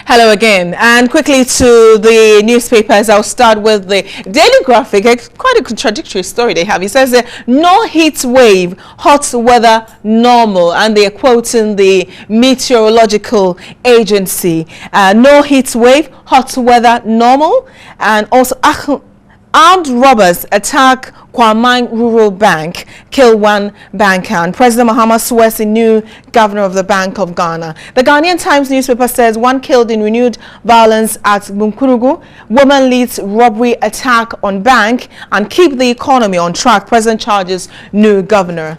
Hello again, and quickly to the newspapers. I'll start with the Daily Graphic. It's quite a contradictory story they have. It says no heat wave, hot weather normal, and they are quoting the meteorological agency. No heat wave, hot weather normal, and also armed robbers attack Kwamang Rural Bank, kill one banker, and President Mahama swears a new governor of the Bank of Ghana. The Ghanaian Times newspaper says one killed in renewed violence at Bunkurugu. Woman leads robbery attack on bank and keep the economy on track. President charges new governor.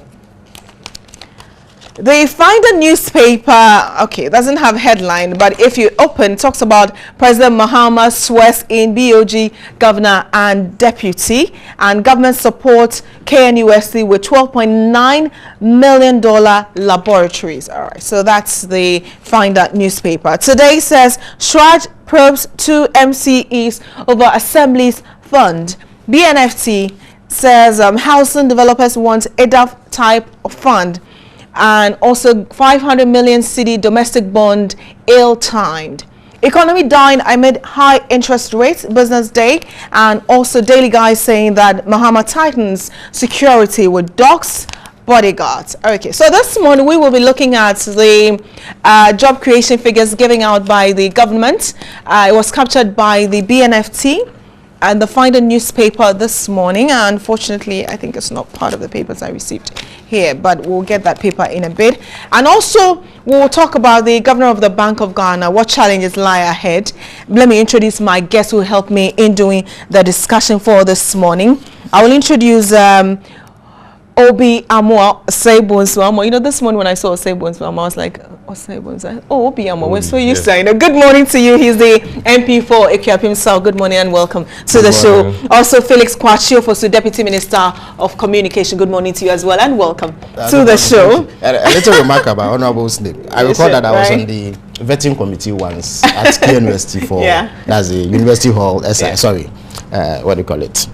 They find a newspaper, okay, it doesn't have headline, but if you open, talks about President Mahama swears in BoG governor and deputy, and government supports KNUST with $12.9 million laboratories. All right, so that's the Finder newspaper. Today says Shraj probes 2 MCEs over Assembly's fund. BNFT says housing developers want EDAF type of fund. And also 500 million cedi domestic bond ill-timed. Economy dying amid high interest rates, business day, and also Daily Guy saying that Mahama tightens security with dogs, bodyguards. Okay, so this morning we will be looking at the job creation figures given out by the government. It was captured by the BNFT and the Finder newspaper this morning. Unfortunately, I think it's not part of the papers I received here, but we'll get that paper in a bit. And also, we'll talk about the governor of the Bank of Ghana, what challenges lie ahead. Let me introduce my guest who helped me in doing the discussion for this morning. I will introduce Obi Amwa Osei-Bonsu. You know, this morning when I saw Osei-Bonsu, I was like, Osei-Bonsu. Oh, Obi Amwa, we're so used to it. Good morning to you. He's the MP for Ekuapem South. Good morning and welcome to the show. Also, Felix Kwachiofosu, Deputy Minister of Communication. Good morning to you as well and welcome to the show. A little remark about Honorable Snip. I recall that I was on the vetting committee once at KNUST for, that's the University Hall, what do you call it?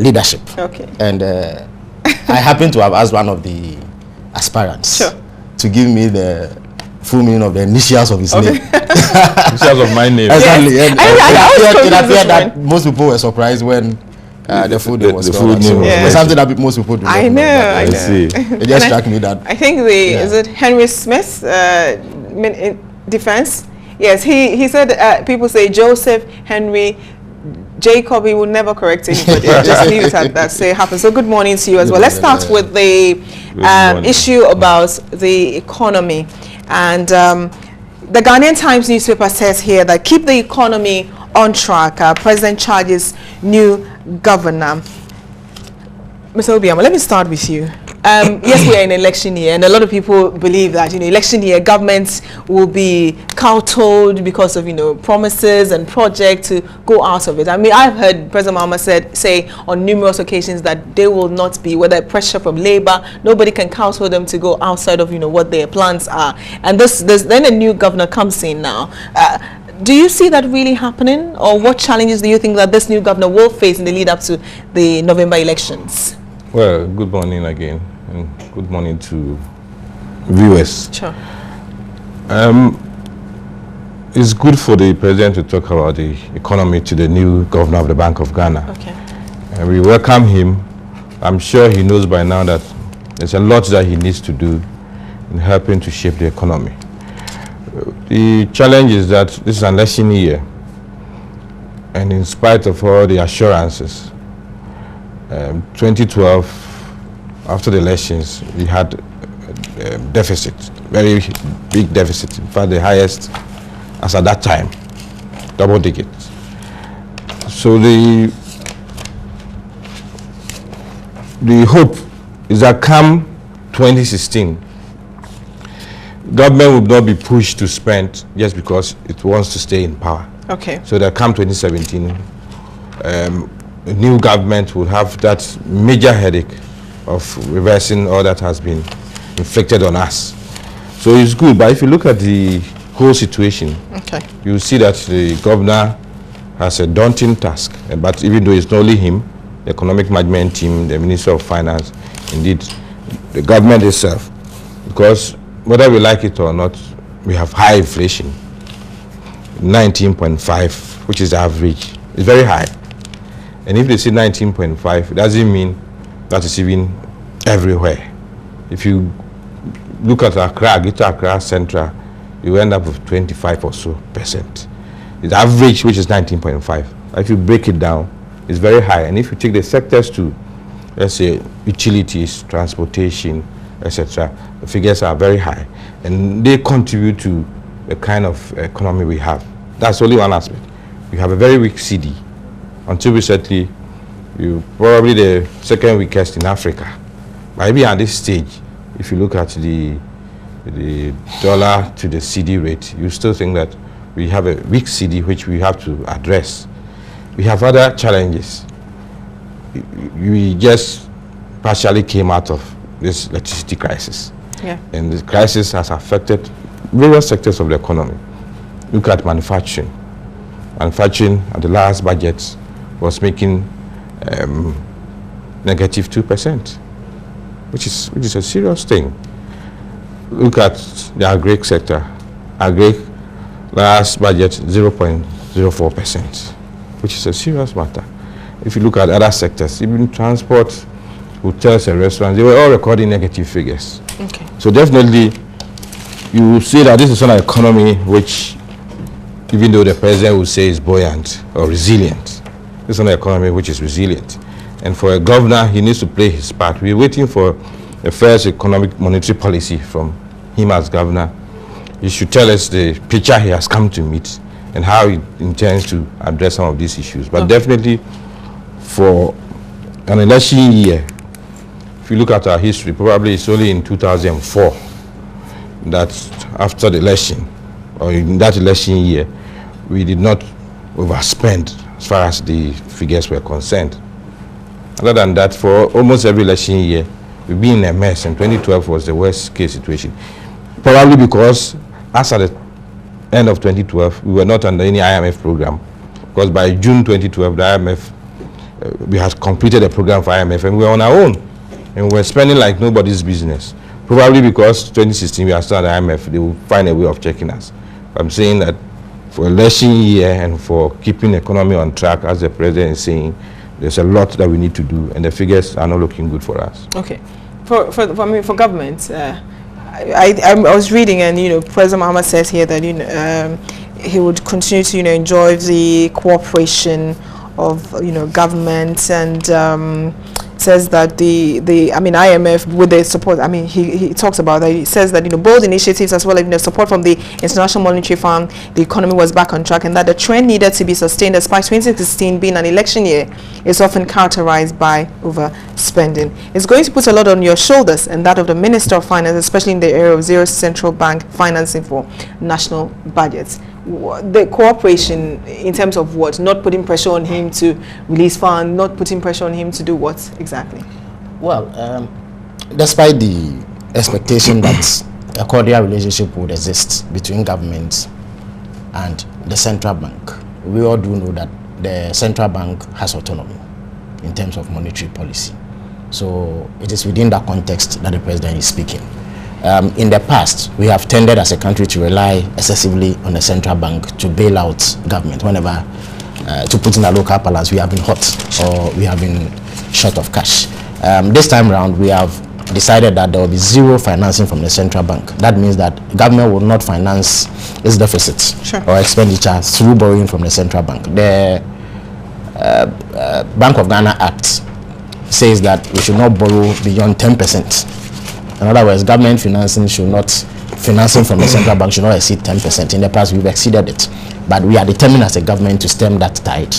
Leadership. Okay. And I happen to have asked one of the aspirants to give me the full meaning of the initials of his name. Initials of my name. Exactly. Yes. And it appeared that most people were surprised when the full name was called. It's something that most people do. I know. I see. It just struck me that. I think is it Henry Smith, defense? Yes, he said people say Joseph, Henry, Jacob, he will never correct anybody. Just leave it at that. So it happens. So good morning to you as well. Let's start with the issue about the economy. And the Ghanaian Times newspaper says here that keep the economy on track. President charges new governor. Mr. Obiama, let me start with you. Yes, we are in election year, and a lot of people believe that, election year governments will be kowtowed because of, promises and projects to go out of it. I mean, I've heard President Mahama say on numerous occasions that they will not be, whether pressure from labor, nobody can kowtow them to go outside of, what their plans are. And then a new governor comes in now. Do you see that really happening, or what challenges do you think that this new governor will face in the lead up to the November elections? Well, good morning again, and good morning to viewers. Sure. It's good for the president to talk about the economy to the new governor of the Bank of Ghana. Okay. And we welcome him. I'm sure he knows by now that there's a lot that he needs to do in helping to shape the economy. The challenge is that this is an election year, and in spite of all the assurances, 2012, after the elections, we had a deficit, very big deficit, in fact the highest as at that time, double digits. So the hope is that come 2016, government would not be pushed to spend just because it wants to stay in power. Okay. So that come 2017, the new government will have that major headache of reversing all that has been inflicted on us. So it's good, but if you look at the whole situation, you see that the governor has a daunting task. But even though it's not only him, the economic management team, the Minister of Finance, indeed the government itself, because whether we like it or not, we have high inflation. 19.5, which is the average. It's very high. And if they say 19.5, it doesn't mean that it's even everywhere. If you look at Accra, Greater Accra Central, you end up with 25 or so %. The average, which is 19.5. If you break it down, it's very high. And if you take the sectors to, let's say, utilities, transportation, etc., the figures are very high. And they contribute to the kind of economy we have. That's only one aspect. We have a very weak CD. Until recently, you're probably the second weakest in Africa. But even at this stage, if you look at the dollar to the CD rate, you still think that we have a weak CD which we have to address. We have other challenges. We just partially came out of this electricity crisis. Yeah. And this crisis has affected various sectors of the economy. Look at manufacturing. Manufacturing at the last budget was making negative 2%, which is a serious thing. Look at the agri sector. Agri last budget 0.04%, which is a serious matter. If you look at other sectors, even transport, hotels and restaurants, they were all recording negative figures. Okay. So definitely, you will see that this is not an economy which, even though the president will say is buoyant or resilient, this is not an economy which is resilient. And for a governor, he needs to play his part. We're waiting for the first economic monetary policy from him as governor. He should tell us the picture he has come to meet and how he intends to address some of these issues. But definitely, for an election year, if you look at our history, probably it's only in 2004 that after the election, or in that election year, we did not overspend as far as the figures were concerned. Other than that, for almost every election year, we've been in a mess, and 2012 was the worst case situation. Probably because, as at the end of 2012, we were not under any IMF program, because by June 2012, the IMF, we had completed a program for IMF, and we were on our own, and we were spending like nobody's business. Probably because 2016 we are still at the IMF, they will find a way of checking us. I'm saying that for election year and for keeping the economy on track, as the president is saying, there's a lot that we need to do, and the figures are not looking good for us. Okay, for government, I was reading, and President Mahama says here that he would continue to enjoy the cooperation of government, and says that the IMF with the support. He talks about that. He says that bold initiatives as well as support from the International Monetary Fund, the economy was back on track, and that the trend needed to be sustained despite 2016 being an election year is often characterized by overspending. It's going to put a lot on your shoulders and that of the Minister of Finance, especially in the area of zero central bank financing for national budgets. The cooperation in terms of what? Not putting pressure on him to release funds, not putting pressure on him to do what exactly? Well, despite the expectation that a cordial relationship would exist between government and the central bank, we all do know that the central bank has autonomy in terms of monetary policy. So it is within that context that the president is speaking. In the past, we have tended as a country to rely excessively on the central bank to bail out government whenever, to put in a local balance, we have been hot or we have been short of cash. This time around, we have decided that there will be zero financing from the central bank. That means that government will not finance its deficits or expenditure through borrowing from the central bank. The Bank of Ghana Act says that we should not borrow beyond 10%. In other words, government financing from the central bank should not exceed 10%. In the past, we've exceeded it. But we are determined as a government to stem that tide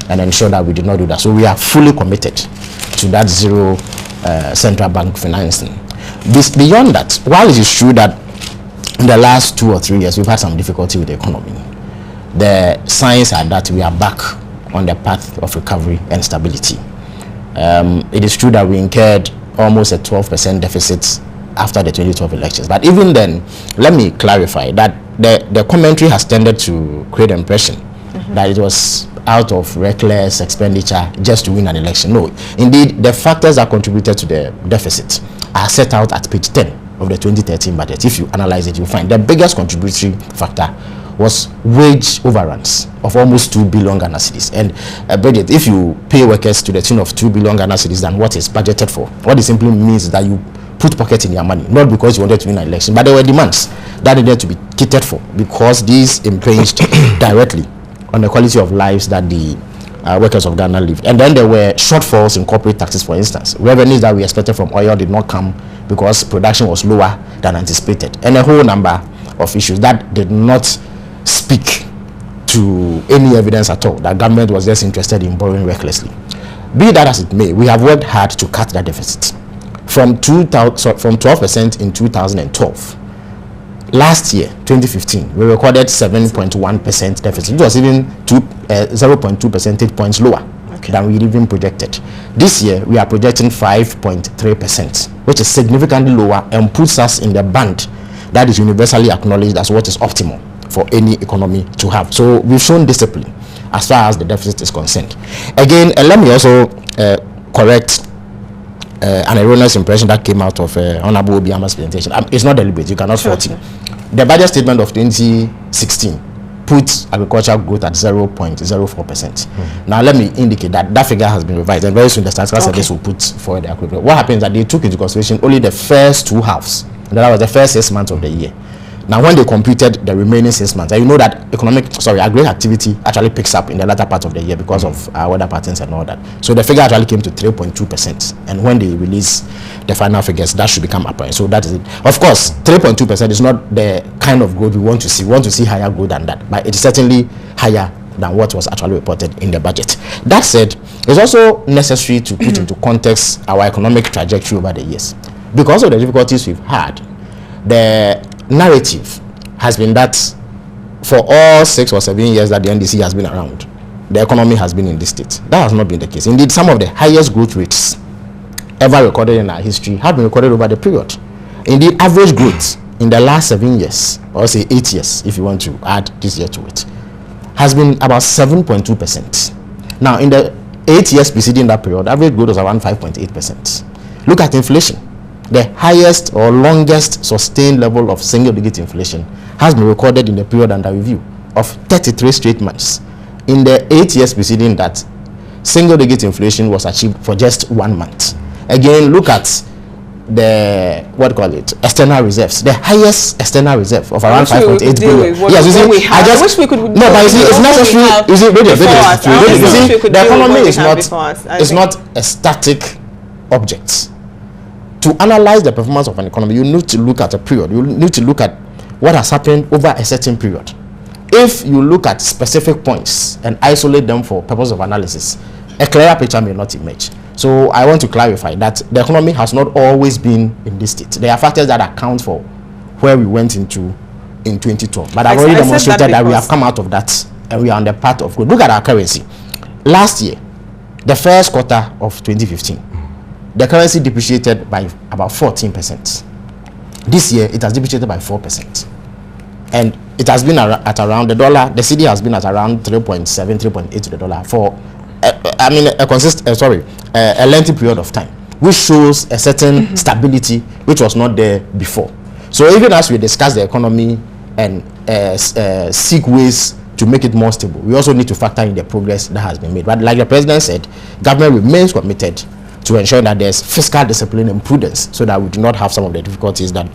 and ensure that we do not do that. So we are fully committed to that zero central bank financing. Beyond that, while it is true that in the last 2 or 3 years, we've had some difficulty with the economy, the signs are that we are back on the path of recovery and stability. It is true that we incurred almost a 12% deficit after the 2012 elections. But even then, let me clarify that the commentary has tended to create the impression that it was out of reckless expenditure just to win an election. No, indeed, the factors that contributed to the deficit are set out at page 10 of the 2013 budget. If you analyze it, you'll find the biggest contributory factor was wage overruns of almost 2 billion Ghana cedis. And Bridget, if you pay workers to the tune of 2 billion Ghana cedis than what is budgeted for, what it simply means is that you put pocket in your money, not because you wanted to win an election, but there were demands that needed to be catered for because these impinged directly on the quality of lives that the workers of Ghana lived. And then there were shortfalls in corporate taxes, for instance. Revenues that we expected from oil did not come because production was lower than anticipated, and a whole number of issues that did not speak to any evidence at all that government was just interested in borrowing recklessly. Be that as it may, we have worked hard to cut that deficit from 12% in 2012. Last year, 2015, we recorded 7.1% deficit. It was even 0.2 percentage points lower than we even projected. This year, we are projecting 5.3%, which is significantly lower and puts us in the band that is universally acknowledged as what is optimal for any economy to have. So we've shown discipline as far as the deficit is concerned. Again, let me also correct an erroneous impression that came out of Honorable Obiama's presentation. It's not deliberate, you cannot fault him. The budget statement of 2016 puts agricultural growth at 0.04%. Now let me indicate that that figure has been revised, and very soon the Statistical Service will put forward the equivalent. What happens is that they took into consideration only the first 2 halves. That was the first 6 months of the year. Now, when they computed the remaining 6 months, and you know that agri activity actually picks up in the latter part of the year because of weather patterns and all that. So the figure actually came to 3.2%. And when they release the final figures, that should become apparent. So that is it. Of course, 3.2% is not the kind of growth we want to see. We want to see higher growth than that. But it is certainly higher than what was actually reported in the budget. That said, it's also necessary to put into context our economic trajectory over the years. Because of the difficulties we've had, the narrative has been that for all 6 or 7 years that the NDC has been around, the economy has been in this state. That has not been the case. Indeed, some of the highest growth rates ever recorded in our history have been recorded over the period. Indeed, average growth in the last 7 years, or say 8 years, if you want to add this year to it, has been about 7.2%. Now, in the 8 years preceding that period, average growth was around 5.8%. Look at inflation. The highest or longest sustained level of single-digit inflation has been recorded in the period under review of 33 straight months. In the 8 years preceding that, single-digit inflation was achieved for just 1 month. Again, look at the external reserves. The highest external reserve of around 5.8 billion. Yes, you see, I wish we could. No, but you see, it's necessary. You see, the economy is not a static object. To analyze the performance of an economy, you need to look at a period. You need to look at what has happened over a certain period. If you look at specific points and isolate them for purpose of analysis, a clearer picture may not emerge. So I want to clarify that the economy has not always been in this state. There are factors that account for where we went into in 2012. But I've already demonstrated that we have come out of that and we are on the path of growth. Look at our currency. Last year, the first quarter of 2015, the currency depreciated by about 14%. This year, it has depreciated by 4%. And it has been at around the dollar, the CD has been at around 3.7, 3.8 to the dollar for, a lengthy period of time, which shows a certain stability which was not there before. So even as we discuss the economy and seek ways to make it more stable, we also need to factor in the progress that has been made. But like the president said, government remains committed to ensure that there's fiscal discipline and prudence so that we do not have some of the difficulties that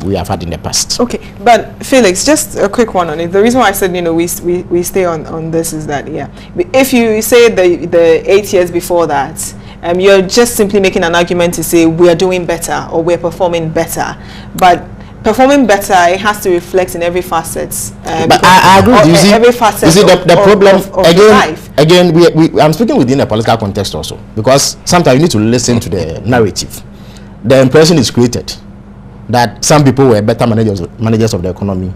we have had in the past. Okay, but Felix, just a quick one on it. The reason why I said, we stay on this is that, if you say the 8 years before that, you're just simply making an argument to say we are doing better or we're performing better. But performing better, it has to reflect in every facet. But I agree. You see, every facet. You see, the problem again. I'm speaking within a political context also, because sometimes you need to listen to the narrative. The impression is created that some people were better managers of the economy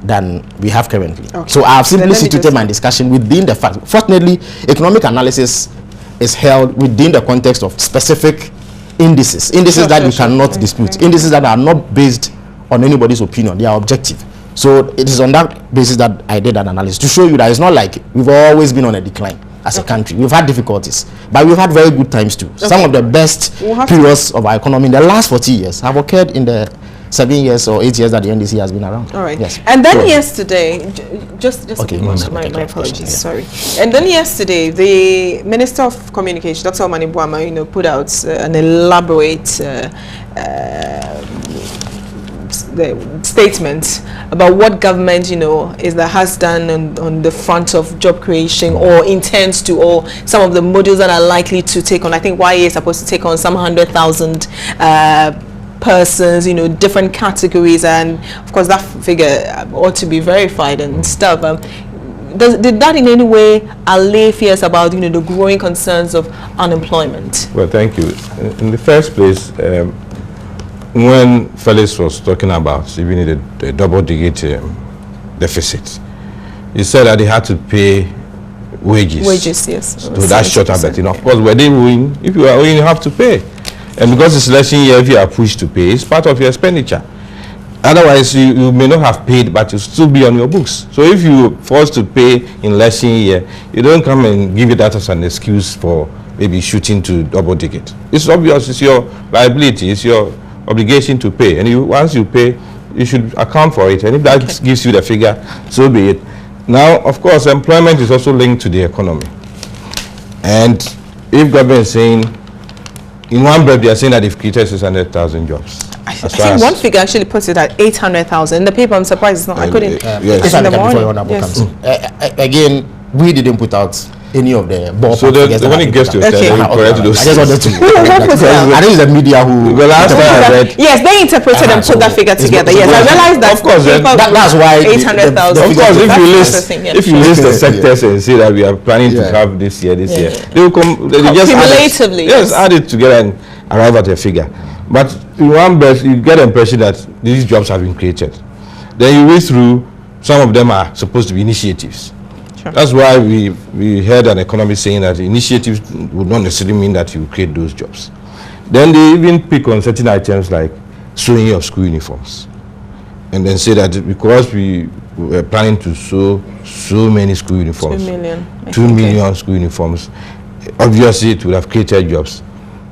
than we have currently. Okay. So I have simply situated my discussion within the fact. Fortunately, economic analysis is held within the context of specific indices that you cannot dispute, indices that are not based on anybody's opinion, they are objective. So it is on that basis that I did that analysis to show you that it's not like we've always been on a decline as a country. We've had difficulties, but we've had very good times too. Some of the best periods of our economy in the last 40 years have occurred in the 7 years or 8 years that the NDC has been around. All right. Yes. And then yesterday, just okay, my apologies, sorry. And then yesterday, the Minister of Communication, Dr. Omani Buama, put out an elaborate statement about what government, has done on the front of job creation or intends to, or some of the modules that are likely to take on. I think YA is supposed to take on some 100,000 persons, different categories, and of course that figure ought to be verified and stuff. Did that in any way allay fears about the growing concerns of unemployment? Well, thank you. In the first place, when Felix was talking about even the double-digit deficit, he said that they had to pay wages. Wages, yes. So that's short of that. Of course, were they owing? If you are owing, you have to pay. And because it's election year, if you are pushed to pay, it's part of your expenditure. Otherwise, you may not have paid, but you'll still be on your books. So if you forced to pay in election year, you don't come and give it that as an excuse for maybe shooting to double-digit. It's obvious. It's your liability. It's your obligation to pay, and once you pay, you should account for it, and if that gives you the figure, so be it. Now, of course, employment is also linked to the economy, and if government is saying, in one breath, they are saying that they've created 600,000 jobs. I think one figure actually puts it at 800,000. In the paper, I'm surprised it's not. I couldn't. Yes. In the morning. Again, we didn't put out any of the ballpark. So when it gets to I just wanted to. I think it's the media who. Well, last time I read. Yes, they interpreted and put that figure together. Yes, I realized that. Of course, that's why 800,000. Of course, if you list the sectors and say that we are planning to have this year, they will come. They just add it together and arrive at a figure. But in one breath, you get the impression that these jobs have been created. Then you read through, some of them are supposed to be initiatives. Sure. That's why we heard an economist saying that initiatives would not necessarily mean that you create those jobs. Then they even pick on certain items like sewing of school uniforms. And then say that because we were planning to sew so many school uniforms, 2 million school uniforms, obviously it would have created jobs.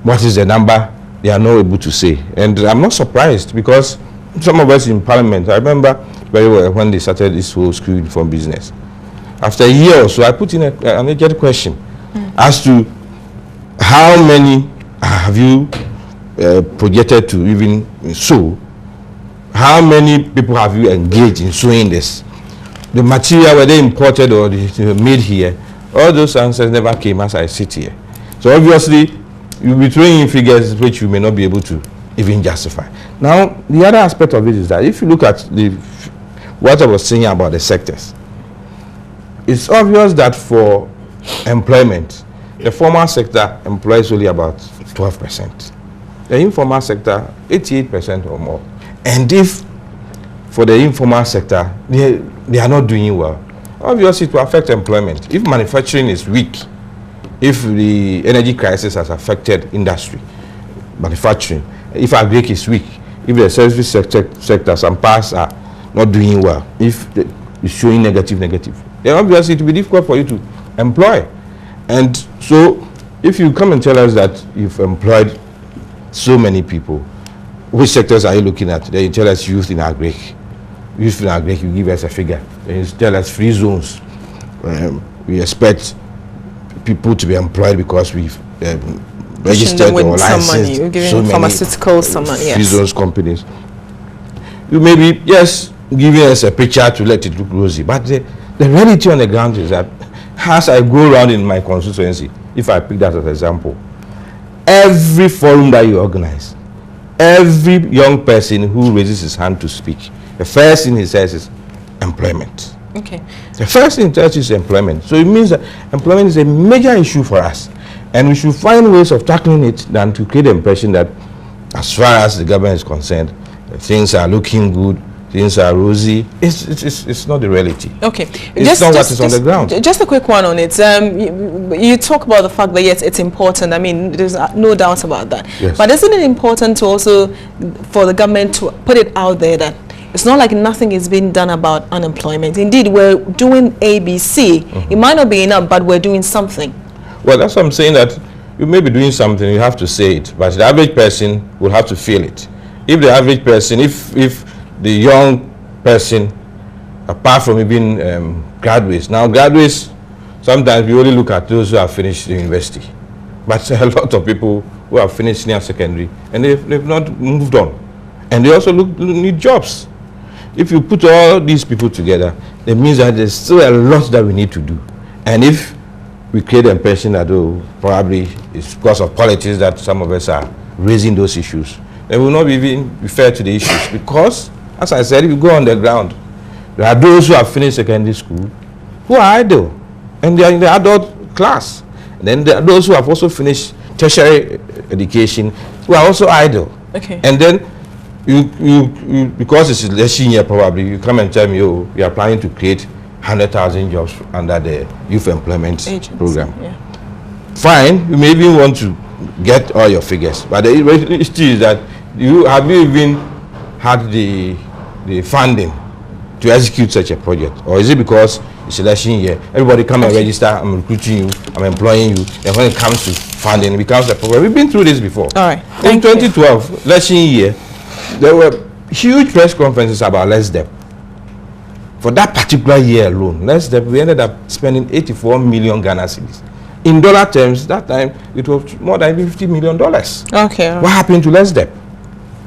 What is the number? They are not able to say. And I'm not surprised, because some of us in Parliament, I remember very well when they started this whole school uniform business. After a year or so, I put in an urgent question as to how many have you projected to even sew? How many people have you engaged in sewing this? The material, were they imported or made here? All those answers never came as I sit here. So obviously, you'll be throwing in figures which you may not be able to even justify. Now, the other aspect of it is that if you look at what I was saying about the sectors, it's obvious that for employment, the formal sector employs only about 12%. The informal sector, 88% or more. And if for the informal sector, they are not doing well, obviously it will affect employment. If manufacturing is weak, if the energy crisis has affected industry, manufacturing, if agric is weak, if the service sector, some parts are not doing well, if it's showing negative, then obviously it will be difficult for you to employ. And so if you come and tell us that you've employed so many people, which sectors are you looking at? Then you tell us youth in agric. Youth in agric, you give us a figure. Then you tell us free zones. We expect people to be employed because we've registered or licensed we're giving pharmaceuticals some money. Free zones companies. You may be, yes, giving us a picture to let it look rosy, but the reality on the ground is that as I go around in my constituency, if I pick that as an example, every forum that you organize, every young person who raises his hand to speak, the first thing he says is employment. Okay. The first thing that is employment. So it means that employment is a major issue for us, and we should find ways of tackling it than to create the impression that as far as the government is concerned, things are looking good, things are rosy. It's not the reality. Okay. It's not what is on the ground. Just a quick one on it. You talk about the fact that yes, it's important. I mean, there's no doubt about that. Yes. But isn't it important to also for the government to put it out there that it's not like nothing is being done about unemployment. Indeed, we're doing ABC. It might not be enough, but we're doing something. Well, that's what I'm saying, that you may be doing something, you have to say it, but the average person will have to feel it. if the average person, if the young person, apart from even graduates, now graduates, sometimes we only look at those who have finished the university, but a lot of people who have finished senior secondary and they've not moved on, and they also need jobs. If you put all these people together, it means that there's still a lot that we need to do. And if we create the impression that, oh, probably it's because of politics that some of us are raising those issues, then we will not even be fair to the issues. Because, as I said, if you go on the ground, there are those who have finished secondary school who are idle, and they are in the adult class. And then there are those who have also finished tertiary education who are also idle. Okay. And then you because it's election year, probably you come and tell me, oh, you are planning to create 100,000 jobs under the youth employment program. Yeah. Fine, you may even want to get all your figures, but the issue is that have you even had the funding to execute such a project, or is it because it's election year, everybody come and register, I'm recruiting you, I'm employing you, and when it comes to funding, it becomes a problem. We've been through this before. All right. In 2012, election year, there were huge press conferences about less debt. For that particular year alone, less debt, we ended up spending 84 million Ghana cedis. In dollar terms, that time, it was more than $50 million. Okay. What happened to less debt?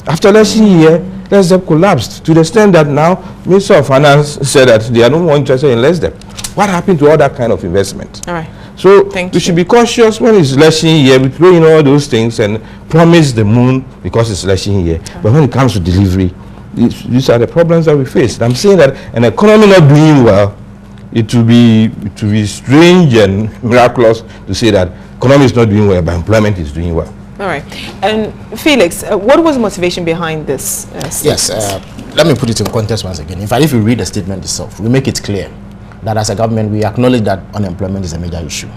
After election year, less debt collapsed to the extent that now Minister of Finance said that they are no more interested in less debt. What happened to all that kind of investment? All right. So we should be cautious when it's election year. We throw in all those things and promise the moon because it's election year. But when it comes to delivery, these are the problems that we face. And I'm saying that an economy not doing well, it will be strange and miraculous to say that economy is not doing well, but employment is doing well. All right. And Felix, what was the motivation behind this statement? Yes, let me put it in context once again. In fact, if you read the statement itself, we make it clear that as a government, we acknowledge that unemployment is a major issue.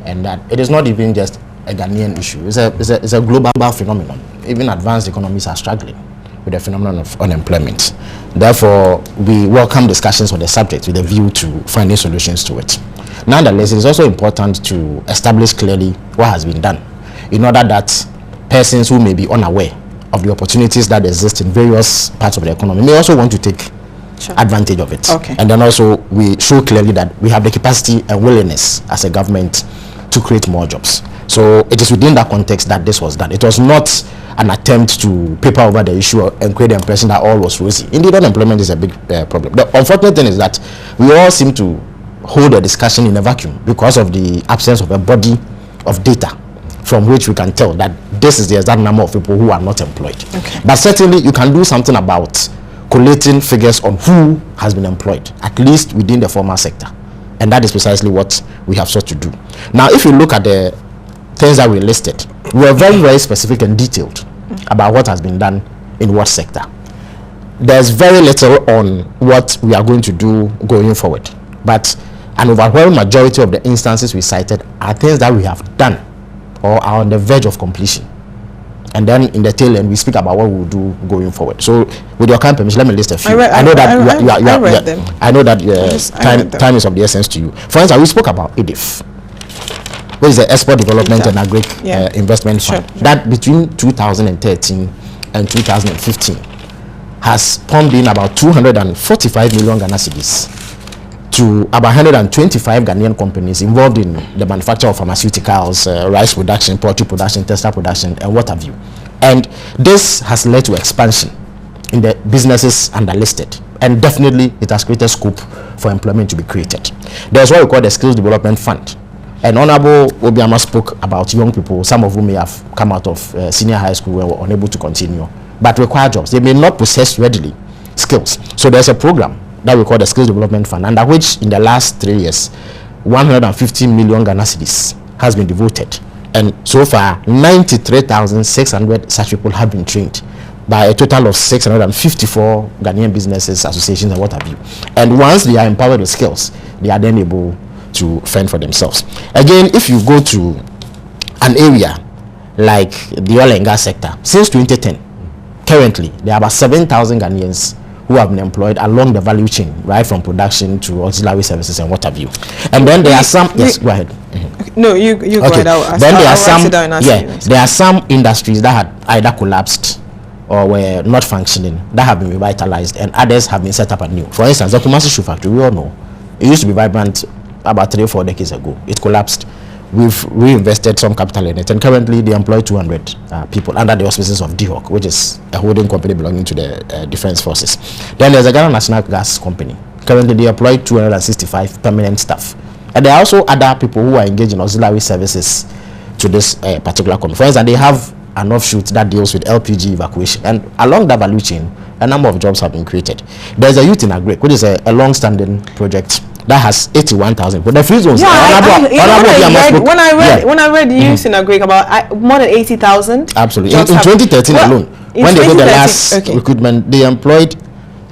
And that it is not even just a Ghanaian issue. It's a global phenomenon. Even advanced economies are struggling with the phenomenon of unemployment. Therefore, we welcome discussions on the subject with a view to finding solutions to it. Nonetheless, it is also important to establish clearly what has been done in order that persons who may be unaware of the opportunities that exist in various parts of the economy may also want to take advantage of it. Okay. And then also we show clearly that we have the capacity and willingness as a government to create more jobs. So it is within that context that this was done. It was not an attempt to paper over the issue and create the impression that all was rosy. Indeed, unemployment is a big problem. The unfortunate thing is that we all seem to hold a discussion in a vacuum because of the absence of a body of data from which we can tell that this is the exact number of people who are not employed. Okay. But certainly you can do something about collating figures on who has been employed, at least within the formal sector. And that is precisely what we have sought to do. Now, if you look at the things that we listed, we are very, very specific and detailed about what has been done in what sector. There's very little on what we are going to do going forward. But an overwhelming majority of the instances we cited are things that we have done or are on the verge of completion. And then in the tail end, we speak about what we'll do going forward. So, with your kind permission, let me list a few. I know that time is of the essence to you. For instance, we spoke about EDIF, which is the Export Development and Agri Investment Fund. Sure. That between 2013 and 2015 has pumped in about 245 million Ghana cedis to about 125 Ghanaian companies involved in the manufacture of pharmaceuticals, rice production, poultry production, textile production, and what have you. And this has led to expansion in the businesses underlisted. And definitely, it has created scope for employment to be created. There's what we call the Skills Development Fund. And Honorable Obiama spoke about young people, some of whom may have come out of senior high school and were unable to continue, but require jobs. They may not possess readily skills. So there's a program that we call the Skills Development Fund, under which in the last 3 years, 150 million Ghana cedis has been devoted. And so far, 93,600 such people have been trained by a total of 654 Ghanaian businesses, associations, and what have you. And once they are empowered with skills, they are then able to fend for themselves. Again, if you go to an area like the oil and gas sector, since 2010, currently, there are about 7,000 Ghanaians who have been employed along the value chain, right from production to auxiliary services and what have you. And then there are some, yes, go ahead. Mm-hmm. No, you go ahead. Then there are some, there are some industries that had either collapsed or were not functioning that have been revitalized, and others have been set up anew. For instance, the Kumasi Shoe Factory, we all know, it used to be vibrant about 3 or 4 decades ago. It collapsed. We've reinvested some capital in it, and currently they employ 200 people under the auspices of DHOC, which is a holding company belonging to the Defense Forces. Then there's a Ghana National Gas Company. Currently they employ 265 permanent staff. And there are also other people who are engaged in auxiliary services to this particular company. For instance, they have an offshoot that deals with LPG evacuation. And along that value chain, a number of jobs have been created. There's a Youth in Agri, which is a long-standing project that has 81,000. But the free zones. Yeah, when I read Youth in Agri about more than 80,000. Absolutely. In 2013 alone, when they did the last recruitment, they employed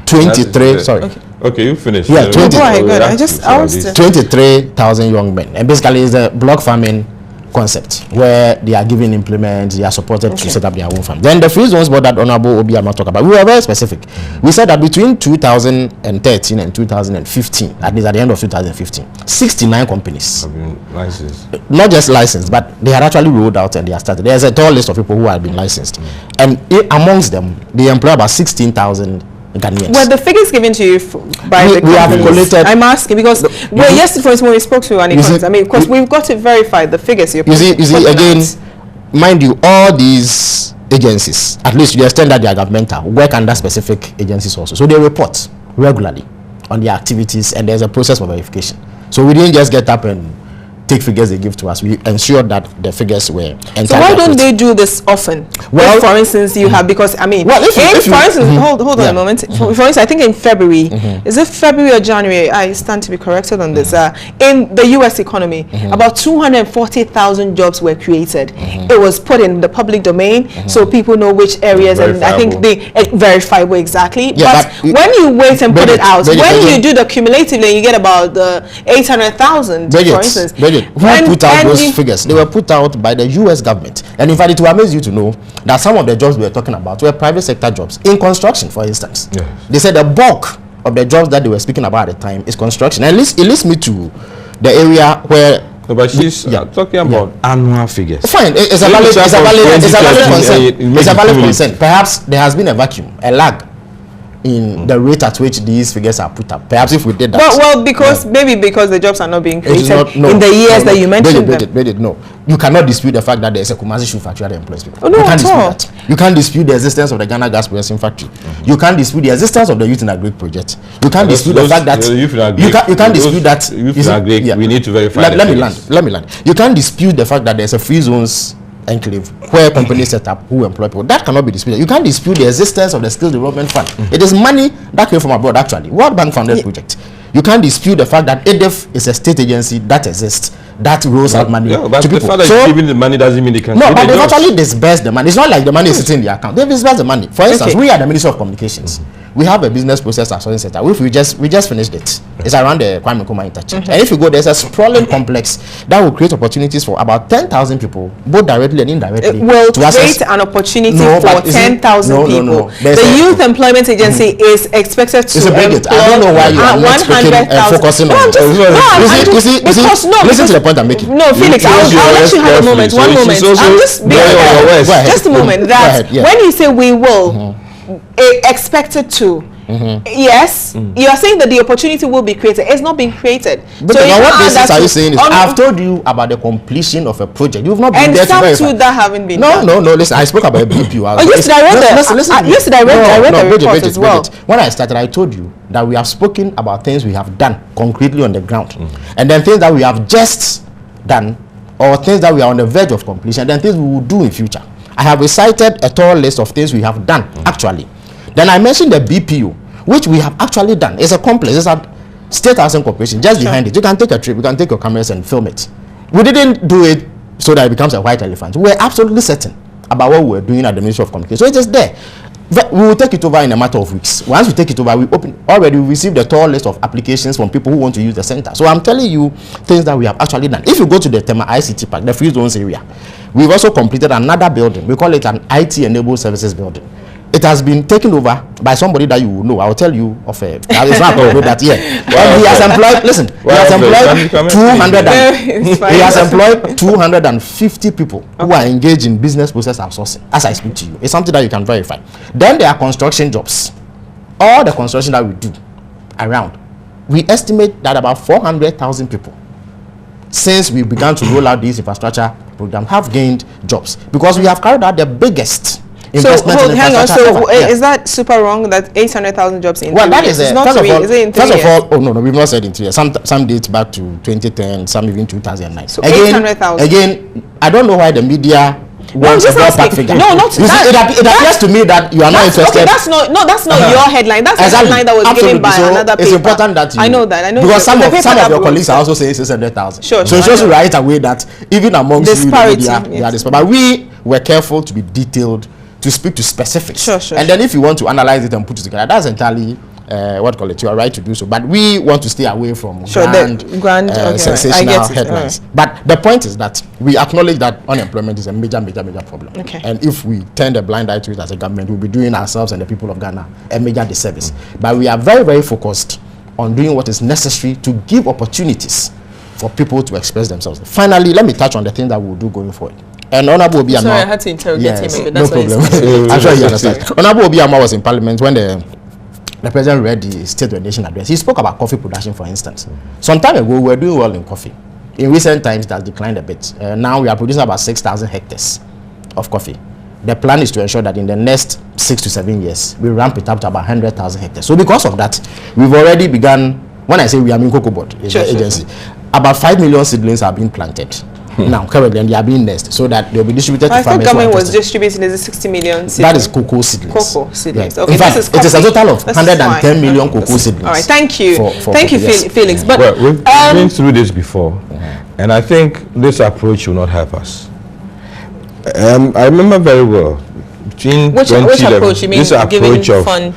23. Sorry. Okay, you finished. Yeah, 23,000 young men. And basically, it's a block farming concept where they are given implements, they are supported to set up their own farm. Then the free zones board that Honorable Obiama talked about, we were very specific. We said that between 2013 and 2015, at least at the end of 2015, 69 companies have been licensed. Not just licensed, but they had actually rolled out and they are started. There's a tall list of people who have been licensed. And amongst them, they employ about 16,000 Ghanaians. Well, the figures given to you by the we have collated. I'm asking because yesterday, for instance, when we spoke to an economist, I mean, because we've got to verify the figures. You see, again, mind you, all these agencies, at least to the extent that they are governmental, work under specific agencies also. So they report regularly on their activities, and there's a process for verification. So we didn't just get up and take figures they give to us. We ensure that the figures were entirely. So why don't they do this often? Well, if, for instance, you have, because I mean, well, hold on a moment. For instance, I think in February, is it February or January? I stand to be corrected on this. In the U.S. economy, about 240,000 jobs were created. It was put in the public domain, so people know which areas, and I think they verifiable exactly. Yeah, but when you wait and put it out, when you do the cumulatively, you get about 800,000, for instance. Who put out those figures? They were put out by the U.S. government. And in fact, it will amaze you to know that some of the jobs we were talking about were private sector jobs. In construction, for instance. Yes. They said the bulk of the jobs that they were speaking about at the time is construction. And it leads me to the area where... No, but she's talking about annual figures. Fine, it's a valid concern. Perhaps there has been a vacuum, a lag in the rate at which these figures are put up. Perhaps if we did that. Well, because maybe because the jobs are not being created in the years that you mentioned. No, you cannot dispute the fact that there is a Kumasi Shoe Factory that employs people. Oh, no, you can't dispute that. You can't dispute the existence of the Ghana Gas Processing Factory. You can't dispute the existence of the Youth in Agri project. You can't dispute the fact that you can't dispute that. We need to verify. Let me land. You can't dispute the fact that there's a free zones enclave where companies set up who employ people. That cannot be disputed. You can't dispute the existence of the Skill Development Fund. It is money that came from abroad, actually. World Bank funded project. You can't dispute the fact that EDF is a state agency that exists, that rolls out money to people. The fact that you're giving the money doesn't mean they can. No, but they've actually disbursed the money. It's not like the money is sitting in the account. They've disbursed the money. For instance, we are the Ministry of Communications. We have a business process assurance center. We just finished it. It's around the Kwame Nkrumah interchange. And if you go, there's a sprawling complex that will create opportunities for about 10,000 people, both directly and indirectly. It will create an opportunity for 10,000 people. The Youth Employment Agency is expected to employ I don't know why you are not focusing on it. Listen to the point I'm making. No, Felix, I'll let you have a moment. One moment. I'm just a moment. That when you say we will, expected to. Yes, you are saying that the opportunity will be created. It's not being created. But so what basis are you saying is I've told you about the completion of a project. You've not been there to verify. And that haven't been done. No, listen, I spoke about BPU. Yesterday I read the report as well. When I started, I told you that we have spoken about things we have done concretely on the ground. And then things that we have just done, or things that we are on the verge of completion, and then things we will do in future. I have recited a tall list of things we have done, actually. Then I mentioned the BPO, which we have actually done. It's a complex. It's a state housing corporation just behind it. You can take a trip. You can take your cameras and film it. We didn't do it so that it becomes a white elephant. We're absolutely certain about what we're doing at the Ministry of Communication. So it is there. We will take it over in a matter of weeks. Once we take it over, we received a tall list of applications from people who want to use the center. So I'm telling you things that we have actually done. If you go to the Tema ICT Park, the free zones area, we've also completed another building. We call it an IT-enabled services building. it has been taken over by somebody that you will know. I will tell you of a. It's not going to know that yet. And he has employed. Listen, he has employed 200. He has employed 250 people who are engaged in business process outsourcing. As I speak to you, it's something that you can verify. Then there are construction jobs. All the construction that we do around, we estimate that about 400,000 people, since we began to roll out this infrastructure program, have gained jobs because we have carried out the biggest investment in infrastructure. Hang on. So is that super wrong that 800,000 jobs in 3 years? That is it's not first 3 of all, is it in 3 first years? of all, no, we've not said in 3 years. Some dates back to 2010, some even 2009. So 800,000. Again, I don't know why the media wants a ballpark figure. No, not that. It appears to me that you are not interested. Okay, that's not your headline. That's the headline that was given by another paper. It's important that you. I know that. Because some of your colleagues are also saying 600,000. Sure. So it shows you right away that even amongst disparity, you, the media, there are disparity. But we were careful to be detailed, to speak to specifics. Sure. And then if you want to analyze it and put it together, that's entirely you are right to do so. But we want to stay away from sensational headlines. Right. But the point is that we acknowledge that unemployment is a major problem. Okay. And if we turn a blind eye to it as a government, we'll be doing ourselves and the people of Ghana a major disservice. But we are very, very focused on doing what is necessary to give opportunities for people to express themselves. Finally, let me touch on the thing that we'll do going forward. And Honorable Obiama, sorry, I had to interrogate him a bit. That's no problem. I'm sure you understand. Honorable Obiama was in Parliament when the president read the State of the Nation address. He spoke about coffee production, for instance. Some time ago, we were doing well in coffee. In recent times, it has declined a bit. Now we are producing about 6,000 hectares of coffee. The plan is to ensure that in the next 6 to 7 years, we ramp it up to about 100,000 hectares. So because of that, we've already begun. When I say we, I mean Cocoa Board, the agency. About 5 million seedlings are being planted. Now, currently, they are being nested so that they'll be distributed to farmers. I think government was distributing 60 million seedlings. That is cocoa seedlings. Cocoa seedlings. Yeah. Okay, in fact, it is a total of 110 million cocoa seedlings. All right, thank you. Thank you, Felix. But well, we've been through this before, and I think this approach will not help us. I remember very well. Which approach? You mean this approach of fund?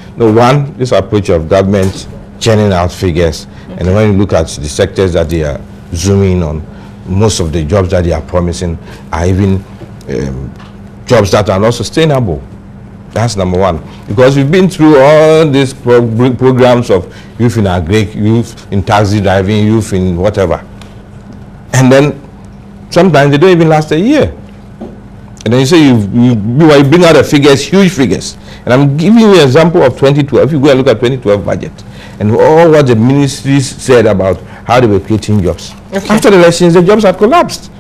This approach of government churning out figures, and when you look at the sectors that they are zooming on, most of the jobs that they are promising are even jobs that are not sustainable. That's number one. Because we've been through all these programs of youth in agric, youth in taxi driving, youth in whatever. And then sometimes they don't even last a year. And then you say you bring out the figures, huge figures. And I'm giving you an example of 2012. If you go and look at 2012 budget and all what the ministries said about how they were creating jobs. Okay. After the elections, the jobs have collapsed.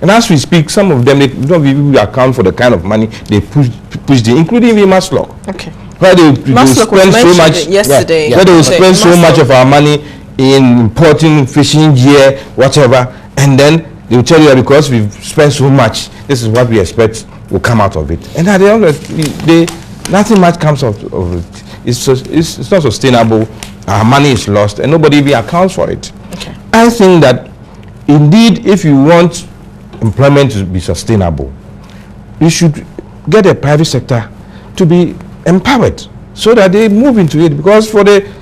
And as we speak, some of them, they don't even account for the kind of money they pushed in, including even Maslow. Okay. Where they spend so much yesterday. Where they will spend so much of our money in importing fishing gear, whatever, and then they will tell you that because we've spent so much, this is what we expect will come out of it. And at the end of the day, nothing much comes out of it. It's not sustainable. Our money is lost, and nobody even accounts for it. Okay. I think that indeed, if you want employment to be sustainable, you should get the private sector to be empowered so that they move into it. Because for the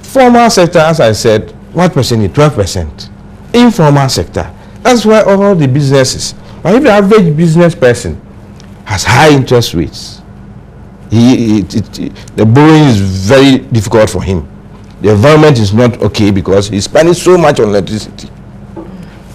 formal sector, as I said, what percent? 12%. Informal sector, that's where all the businesses. But if the average business person has high interest rates, the borrowing is very difficult for him. The environment is not okay because he's spending so much on electricity.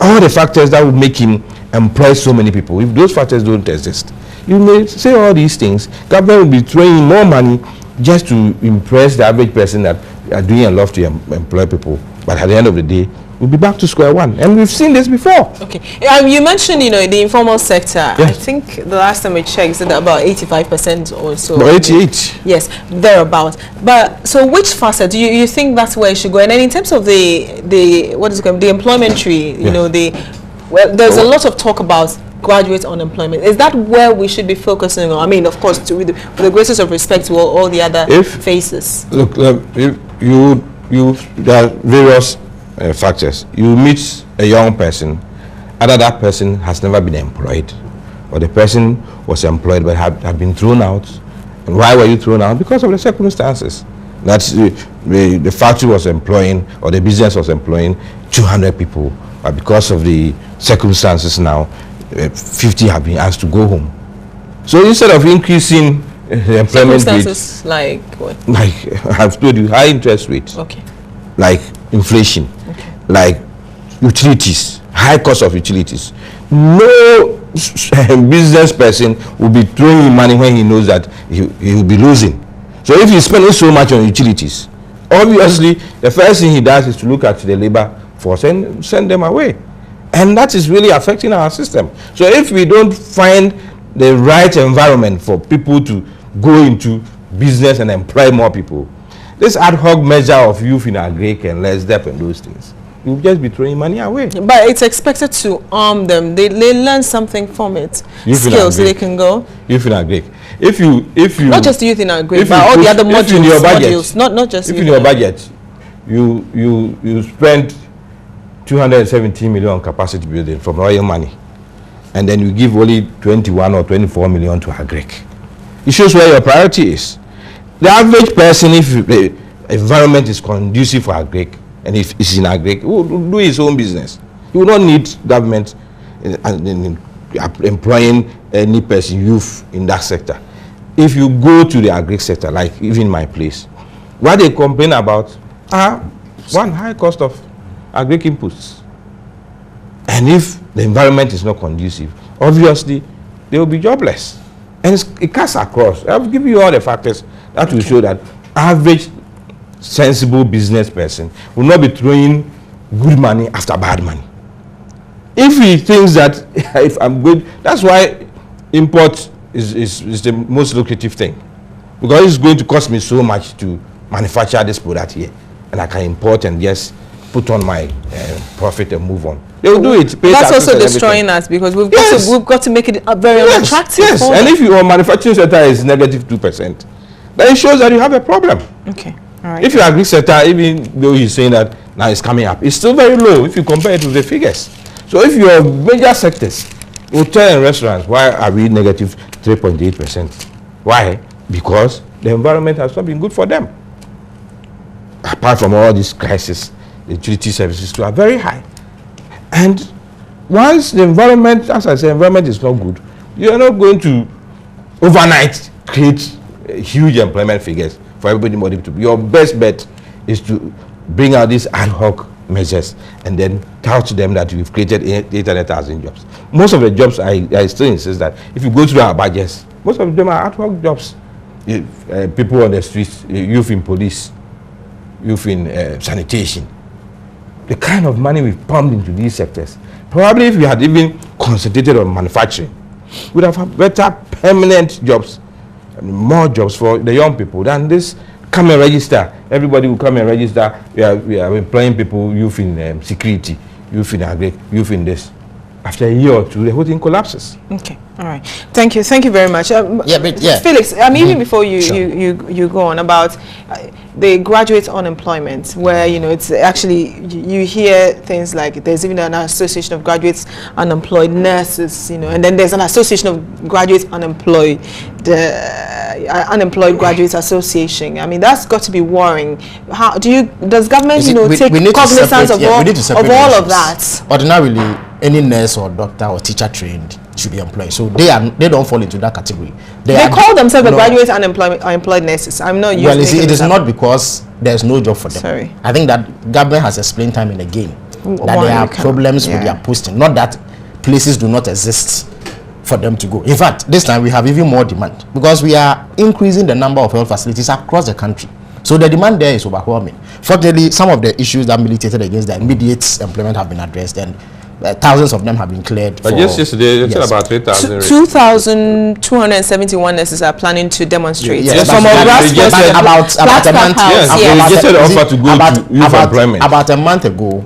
All the factors that would make him employ so many people, if those factors don't exist, you may say all these things. Government will be throwing more money just to impress the average person that are doing a lot to employ people. But at the end of the day, we'll be back to square one. And we've seen this before. Okay. You mentioned, the informal sector. Yes. I think the last time we checked, it's about 85% or so. About 88. Yes, thereabouts. But so which facet do you think that's where it should go? And then in terms of the what is it called, the employment tree, there's a lot of talk about graduate unemployment. Is that where we should be focusing on? I mean, of course, with the greatest of respect to all the other faces. Look, there are various factors. You meet a young person, either that person has never been employed, or the person was employed but had been thrown out. And why were you thrown out? Because of the circumstances. That's the factory was employing, or the business was employing 200 people, but because of the circumstances now, 50 have been asked to go home. So instead of increasing employment rates. Like what? Like I've told you, high interest rates. Okay. Like inflation. Okay. Like utilities, high cost of utilities. No business person will be throwing in money when he knows that he will be losing. So if he's spending so much on utilities, obviously the first thing he does is to look at the labor force and send them away. And that is really affecting our system. So if we don't find the right environment for people to go into business and employ more people, this ad hoc measure of youth in agric and less depth and those things, you'll just be throwing money away. But it's expected to arm them. They learn something from it. Youth skills they can go. Youth in agric. If you not just youth in agric, but all the other modules. In your budget, modules, not just. If in your budget, you spend 217 million on capacity building from oil money, and then you give only 21 or 24 million to agric. It shows where your priority is. The average person, if the environment is conducive for agric, and if it's in agric, will do his own business. He will not need government employing any person, youth in that sector. If you go to the agric sector, like even my place, what they complain about are one, high cost of agric inputs. And if the environment is not conducive, obviously they will be jobless. And it cuts across. I'll give you all the factors that will show that average sensible business person will not be throwing good money after bad money. If he thinks that if I'm good, that's why import is the most lucrative thing, because it's going to cost me so much to manufacture this product here, and I can import and just put on my profit and move on. They will do it. That's also destroying us, because we've got to make it very attractive. Yes, and if your manufacturing sector is negative 2%, then it shows that you have a problem. Okay, all right. If your agri sector, even though he's saying that now it's coming up, it's still very low if you compare it with the figures. So if your major sectors, hotel and restaurants, why are we negative 3.8%? Why? Because the environment has not been good for them. Apart from all these crises, the utility services too are very high. And once the environment, as I say, environment is not good, you are not going to overnight create huge employment figures for everybody to. Your best bet is to bring out these ad hoc measures and then tout them that we've created 800,000 jobs. Most of the jobs, I still insist that if you go through our budgets, most of them are ad hoc jobs. People on the streets, youth in police, youth in sanitation. The kind of money we've pumped into these sectors, probably if we had even concentrated on manufacturing, we'd have had better permanent jobs, more jobs for the young people than this. Come and register. Everybody will come and register. We are employing people, youth in security, youth in agri, youth in this. After a year or two, the whole thing collapses. Okay, all right. Thank you very much. Felix, even before you go on about the graduate unemployment, where it's actually you hear things like there's even an association of graduates unemployed nurses, and then there's an association of graduates unemployed, the unemployed graduates association. I mean, that's got to be worrying. How does government take cognizance of all of that? Ordinarily, any nurse or doctor or teacher trained should be employed, so they don't fall into that category. They call themselves the graduate unemployed nurses. I'm not using. Well, it is not because there's no job for them. Sorry. I think that government has explained time and again that there are problems with their posting, not that places do not exist for them to go. In fact, this time we have even more demand because we are increasing the number of health facilities across the country. So the demand there is overwhelming. Fortunately, some of the issues that militated against the immediate employment have been addressed, and thousands of them have been cleared. But just yesterday, it's about 3,000. 2,271 nurses are planning to demonstrate. Yes, from about a month. About a month ago,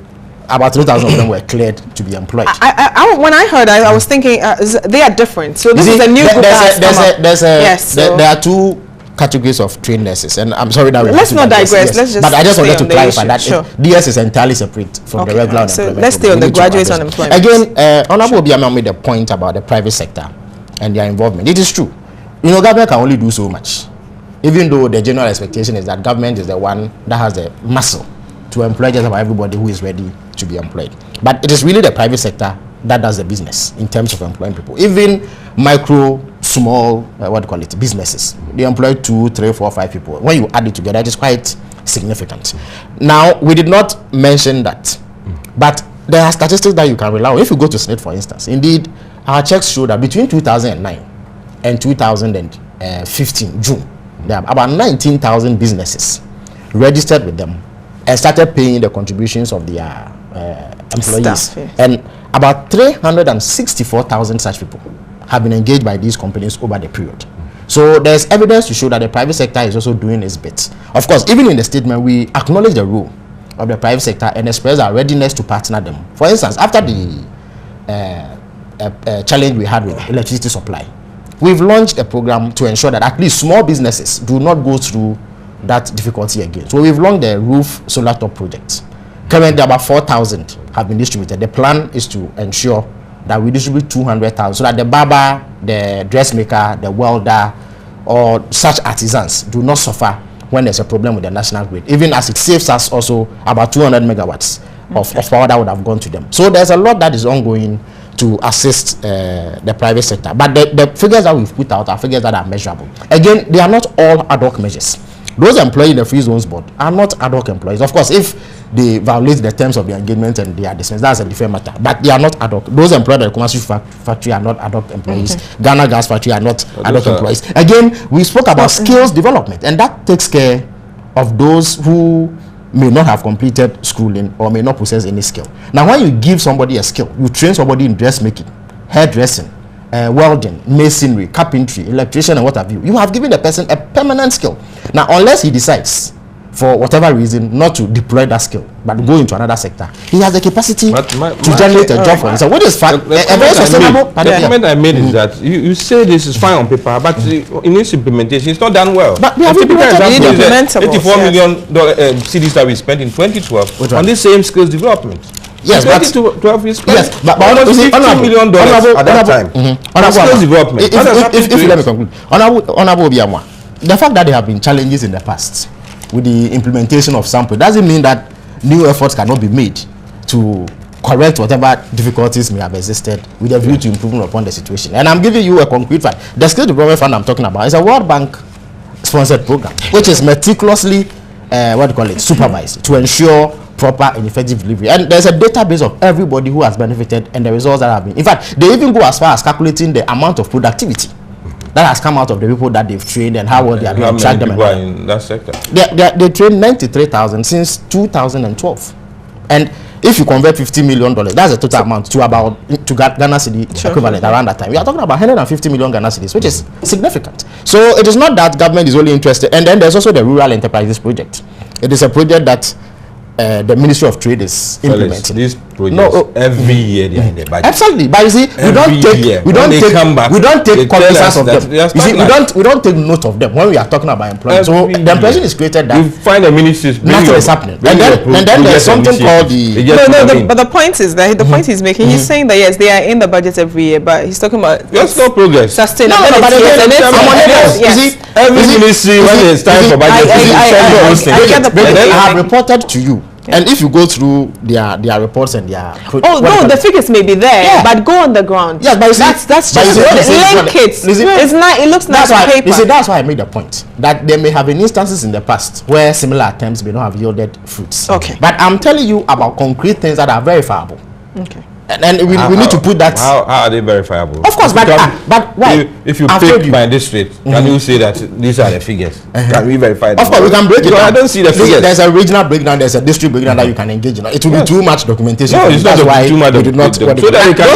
about 3,000 of them were cleared to be employed. When I heard, I was thinking they are different. So this is a new group. There are two categories of trained nurses, and I'm sorry that let's not digress. Let's just. But I just wanted to clarify that DS is entirely separate from the regular unemployment. So let's stay on the graduate unemployment. Again, Honorable Obiama made a point about the private sector and their involvement. It is true. Government can only do so much, even though the general expectation is that government is the one that has the muscle to employ just about everybody who is ready to be employed. But it is really the private sector that does the business in terms of employing people. Even micro small, businesses. They employ 2, 3, 4, 5 people. When you add it together, it is quite significant. Now, we did not mention that, but there are statistics that you can rely on. If you go to SNIT, for instance, indeed, our checks show that between 2009 and 2015, June, there are about 19,000 businesses registered with them and started paying the contributions of their employees. Staff, yes. And about 364,000 such people have been engaged by these companies over the period. So there's evidence to show that the private sector is also doing its bit. Of course, even in the statement, we acknowledge the role of the private sector and express our readiness to partner them. For instance, after the challenge we had with electricity supply, we've launched a program to ensure that at least small businesses do not go through that difficulty again. So we've launched the roof solar top project. Currently, about 4,000 have been distributed. The plan is to ensure that we distribute 200,000 so that the barber, the dressmaker, the welder, or such artisans do not suffer when there's a problem with the national grid, even as it saves us also about 200 megawatts of power that would have gone to them. So there's a lot that is ongoing to assist the private sector. But the figures that we've put out are figures that are measurable. Again, they are not all ad hoc measures. Those employed in the Free Zones Board are not ad hoc employees. Of course, if they violate the terms of the engagement and they are dismissed, that's a different matter. But they are not ad hoc. Those employed at the Kumasi factory are not ad hoc employees. Ghana Gas factory are not ad hoc employees. Again, we spoke about skills development, and that takes care of those who may not have completed schooling or may not possess any skill. Now, when you give somebody a skill, you train somebody in dressmaking, hairdressing, welding, masonry, carpentry, electrician, and what have you. You have given the person a permanent skill. Now, unless he decides, for whatever reason, not to deploy that skill, but go into another sector, he has the capacity to generate a job for himself. What is fact? A very sustainable. The comment I made is that you say this is fine on paper, but in its implementation, it's not done well. But we have implemented 84 million cedis that we spent in 2012 on this same skills development. Yes, but we spent yes, but almost $50 million at that time. Skills development. If you let me conclude, Honorable Obiamwa, the fact that there have been challenges in the past with the implementation of sample doesn't mean that new efforts cannot be made to correct whatever difficulties may have existed with a view to improving upon the situation. And I'm giving you a concrete fact. The Skills Development Fund I'm talking about is a World Bank sponsored program, which is meticulously supervised to ensure proper and effective delivery. And there's a database of everybody who has benefited and the results that have been. In fact, they even go as far as calculating the amount of productivity that has come out of the people that they've trained and how well they are doing. How many people are in that sector? They trained 93,000 since 2012. And if you convert $50 million, that's the total amount to about to Ghana cedi equivalent around that time. We are talking about 150 million Ghana cedis, which is significant. So it is not that government is only interested. And then there's also the Rural Enterprises Project. It is a project that the Ministry of Trade is implementing. These projects every year they are in the budget. Absolutely, but you see, we don't take cognizance of them. You see, we don't take note of them when we are talking about employment. So the impression is created that you find the ministries nothing is happening, and then there's something called the but the point is that the point he's making, he's saying that yes, they are in the budget every year, but he's talking about there's no progress. Sustainability. Every ministry when it's time for budget, I have reported to you. And if you go through their reports and their the figures may be there, but go on the ground. Yes, but that's just link it. It's not. It looks nice on paper. You see, that's why I made the point that there may have been instances in the past where similar attempts may not have yielded fruits. Okay. But I'm telling you about concrete things that are verifiable. Okay. And we need to put that. How are they verifiable? Of course, but why? If you pick my district, can you say that these are the figures? Can we verify them? Of course, we can break it down. I don't see the figures. There's a regional breakdown, there's a district breakdown that you can engage in. It will be too much documentation. No, it's not too much documentation. So that you can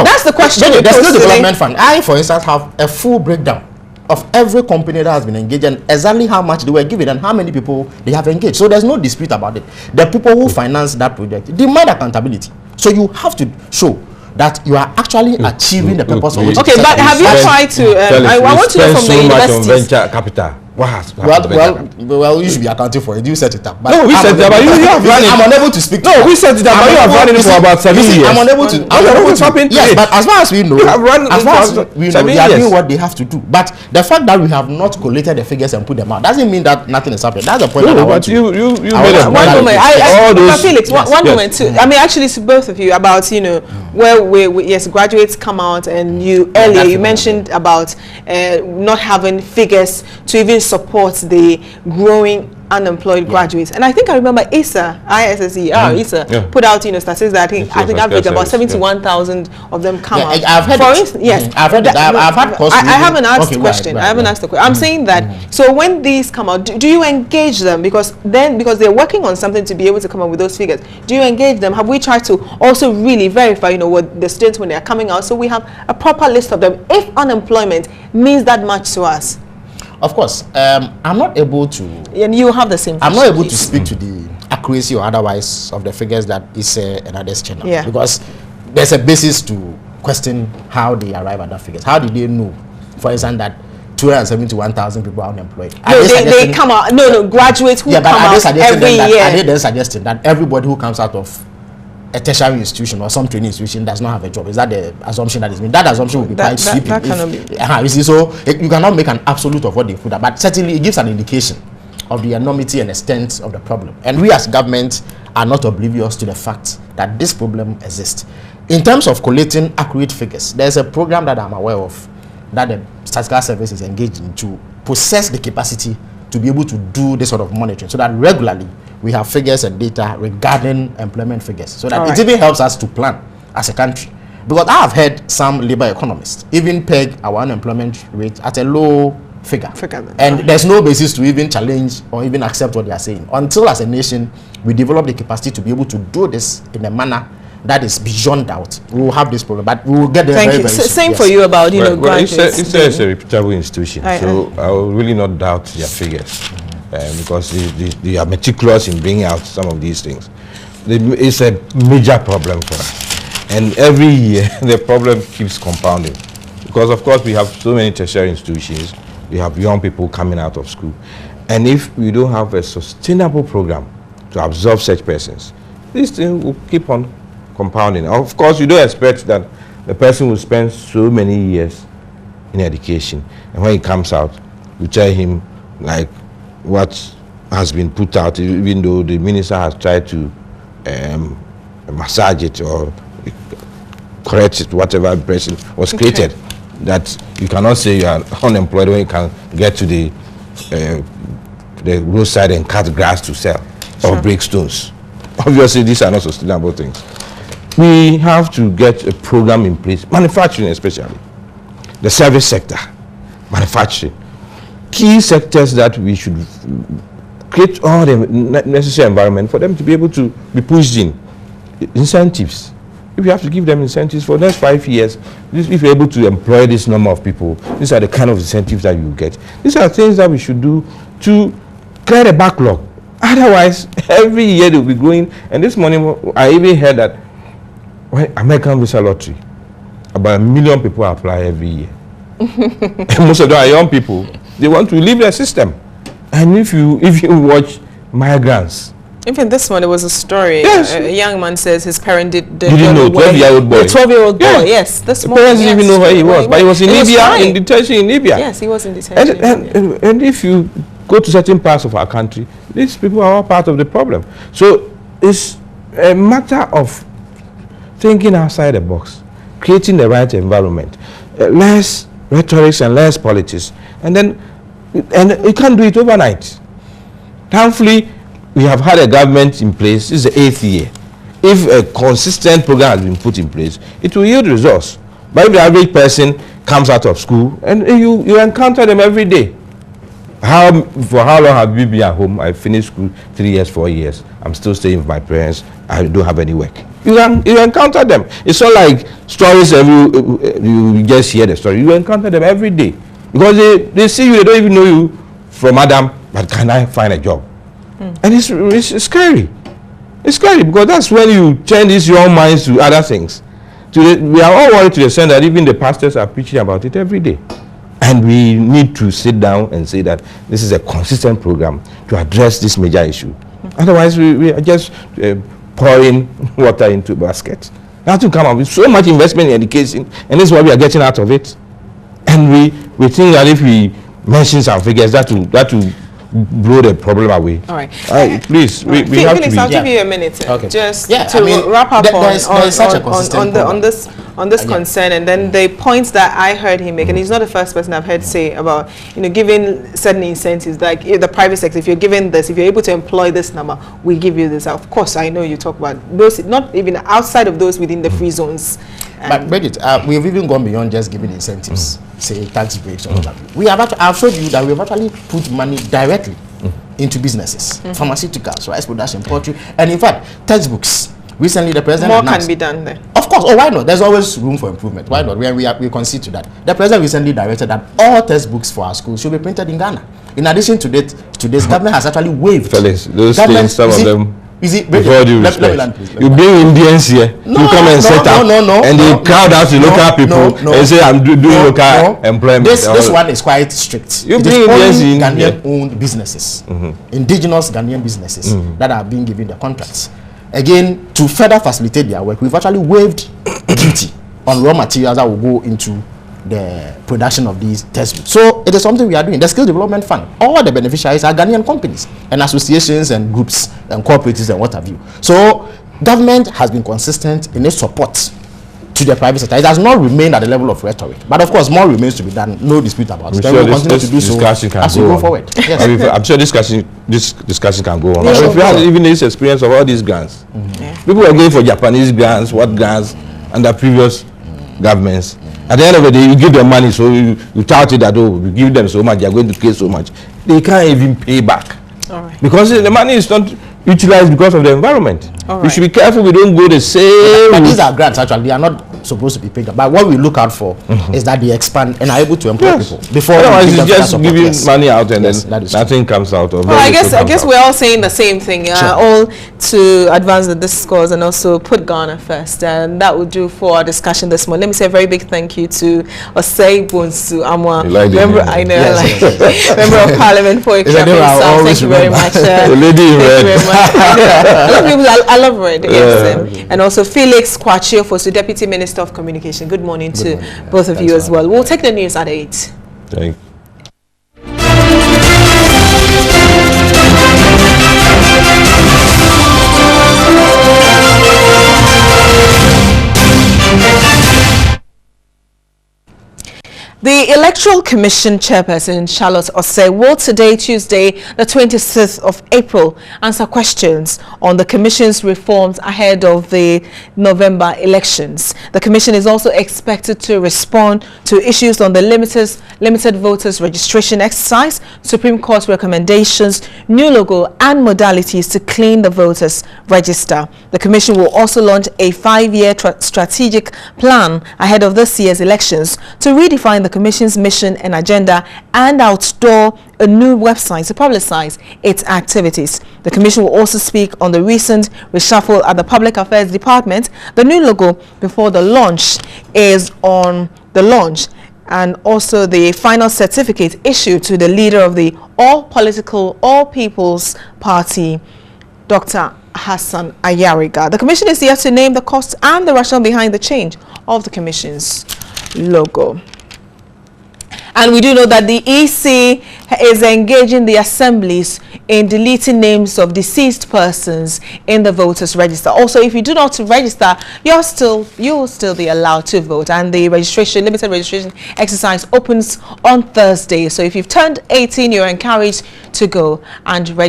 that's the question. The Skills Development Fund. I, for instance, have a full breakdown of every company that has been engaged and exactly how much they were given and how many people they have engaged. So there's no dispute about it. The people who finance that project demand accountability. So you have to show that you are actually achieving the purpose of it. Okay, but have you tried to? I want to know from the universities. Venture capital. Well, you should be accounting for it. You set it up. But no, we set it up. You have run it. I'm unable to speak. No, we set it up. But you have run it for about 7 years. I'm unable to. Yes, but as far as we know, we are doing what they have to do. But the fact that we have not collated the figures and put them out doesn't mean that nothing is happening. That's the point. No, but you made a one moment. Felix, one moment too. I mean, actually, to both of you about where yes, graduates come out, and you earlier you mentioned about not having figures to even support the growing unemployed graduates. And I think I remember ISSE put out statistics that I think average about 71,000 of them come out. I've heard I've heard I've had I haven't asked the question. I haven't asked the question. I'm saying that so when these come out, do you engage them, because they're working on something to be able to come up with those figures? Do you engage them? Have we tried to also really verify what the students when they're coming out, so we have a proper list of them if unemployment means that much to us? Of course, I'm not able to. And you have the same. I'm not able to speak to the accuracy or otherwise of the figures that is and others channel. Yeah. Because there's a basis to question how they arrive at that figures. How did they know, for instance, that 271,000 people are unemployed? No, they come out. No, graduates who come out every year. Are they then suggesting that everybody who comes out of a tertiary institution or some training institution does not have a job? Is that the assumption that is made? That assumption will be quite sweeping. That cannot be. You see, so you cannot make an absolute of what they put up, but certainly it gives an indication of the enormity and extent of the problem. And we as government are not oblivious to the fact that this problem exists. In terms of collating accurate figures, there's a program that I'm aware of that the Statistical Service is engaged in to possess the capacity to be able to do this sort of monitoring, so that regularly we have figures and data regarding employment figures, so that it even helps us to plan as a country. Because I have heard some labor economists even peg our unemployment rate at a low figure. And there's no basis to even challenge or even accept what they are saying until as a nation we develop the capacity to be able to do this in a manner that is beyond doubt. We will have this problem, but we will get there very, very soon. Same for you about, graduates. It's a reputable institution, so I will really not doubt their figures, because they are meticulous in bringing out some of these things. It's a major problem for us, and every year the problem keeps compounding, because of course we have so many tertiary institutions, we have young people coming out of school, and if we don't have a sustainable program to absorb such persons, this thing will keep on compounding. Of course, you don't expect that the person will spend so many years in education, and when he comes out, you tell him like what has been put out, even though the minister has tried to massage it or correct it, whatever person was created, that you cannot say you are unemployed when you can get to the roadside and cut grass to sell or break stones. Obviously, these are not sustainable things. We have to get a program in place, manufacturing especially, the service sector, manufacturing, key sectors that we should create all the necessary environment for them to be able to be pushed in. Incentives. If you have to give them incentives for the next 5 years, if you're able to employ this number of people, these are the kind of incentives that you get. These are things that we should do to clear the backlog. Otherwise, every year they'll be growing. And this morning, I even heard that when American Visa Lottery, about 1 million people apply every year. And most of them are young people. They want to leave the system. And if you watch migrants, even this one, there was a story. Yes. A young man says his parent didn't know, 12-year-old boy. 12-year-old boy, yes. This the parents didn't even know where he was, but he was in Libya, in detention in Libya. Yes, he was in detention. And if you go to certain parts of our country, these people are all part of the problem. So it's a matter of thinking outside the box, creating the right environment, less rhetoric and less politics, and you can't do it overnight. Thankfully, we have had a government in place. This is the 8th year. If a consistent program has been put in place, it will yield results. But if the average person comes out of school and you encounter them every day, for how long have you been at home? I finished school 3 years, 4 years. I'm still staying with my parents. I don't have any work. You encounter them. It's not like stories you just hear the story. You encounter them every day because they see you. They don't even know you from Adam. But can I find a job? And it's scary. It's scary because that's when you turn these young minds to other things. We are all worried to the extent that even the pastors are preaching about it every day. And we need to sit down and say that this is a consistent program to address this major issue. Otherwise, we are just pouring water into baskets. That will come up with so much investment in education, and this is what we are getting out of it. And we think that if we mention some figures, that will blow the problem away. All right. Please, we have Felix, to be. I'll give you a minute just to wrap up on this concern, and then the points that I heard him make, and he's not the first person I've heard say about, giving certain incentives, like the private sector, if you're given this, if you're able to employ this number, we give you this. Of course, I know you talk about those, not even outside of those within the free zones. But Bridget, we've even gone beyond just giving incentives, say tax breaks or whatever. We have I've showed you that we have actually put money directly into businesses, pharmaceuticals, rice production, poultry, and in fact, textbooks. Recently, the president announced, can be done there. Of course. Oh, why not? There's always room for improvement. Why not? We concede to that. The president recently directed that all textbooks for our schools should be printed in Ghana. In addition to this, government has actually waived. Felix, those things, some of them. Is it? With all due respect, you bring Indians here, you come and set up, and they crowd out the local people and say, "I'm doing local employment." This one is quite strict. You bring Indians in Ghanaian-owned businesses, indigenous Ghanaian businesses that are being given the contracts. Again, to further facilitate their work, we've actually waived duty on raw materials that will go into the production of these textbooks. So it is something we are doing. The Skills Development Fund, all the beneficiaries are Ghanaian companies and associations and groups and cooperatives and what have you. So government has been consistent in its support to the private sector. It has not remained at the level of rhetoric, but of course more remains to be done. No dispute about it. Sure, we will continue to do so as we go forward. Yes. I'm sure this discussion can go on. Yeah, if you have even this experience of all these grants, people are going for Japanese grants, what grants under previous governments. At the end of the day, you give them money, so you tout it that, oh, you give them so much, they are going to pay so much. They can't even pay back. All right. Because the money is not utilized because of the environment. We should be careful we don't go the same. But these are grants, actually. They are not supposed to be paid. But what we look out for is that they expand and are able to employ people. Before otherwise, you just giving money out and then nothing comes out of it. Well, I guess we're all saying the same thing. All to advance the discourse and also put Ghana first. And that will do for our discussion this morning. Let me say a very big thank you to Osei Bonsu Amwa, member of Parliament for Ikea. Thank you very much. Lady in red. I love red. Yes. And also Felix Kwachio for Deputy Minister of Communication. Good morning to both of you as well. We'll take the news at 8. Thank you. The Electoral Commission Chairperson Charlotte Osei will today, Tuesday, the 26th of April, answer questions on the Commission's reforms ahead of the November elections. The Commission is also expected to respond to issues on the limited voters registration exercise, Supreme Court recommendations, new logo and modalities to clean the voters register. The Commission will also launch a 5-year strategic plan ahead of this year's elections to redefine the Commission's mission and agenda and outdoor a new website to publicize its activities. The Commission will also speak on the recent reshuffle at the Public Affairs Department. The new logo before the launch is on the launch, and also the final certificate issued to the leader of the All People's Party, Dr. Hassan Ayariga. The Commission is yet to name the cost and the rationale behind the change of the Commission's logo. And we do know that the EC is engaging the assemblies in deleting names of deceased persons in the voters register. Also, if you do not register, you will still be allowed to vote. And the limited registration exercise opens on Thursday. So if you've turned 18, you're encouraged to go and register.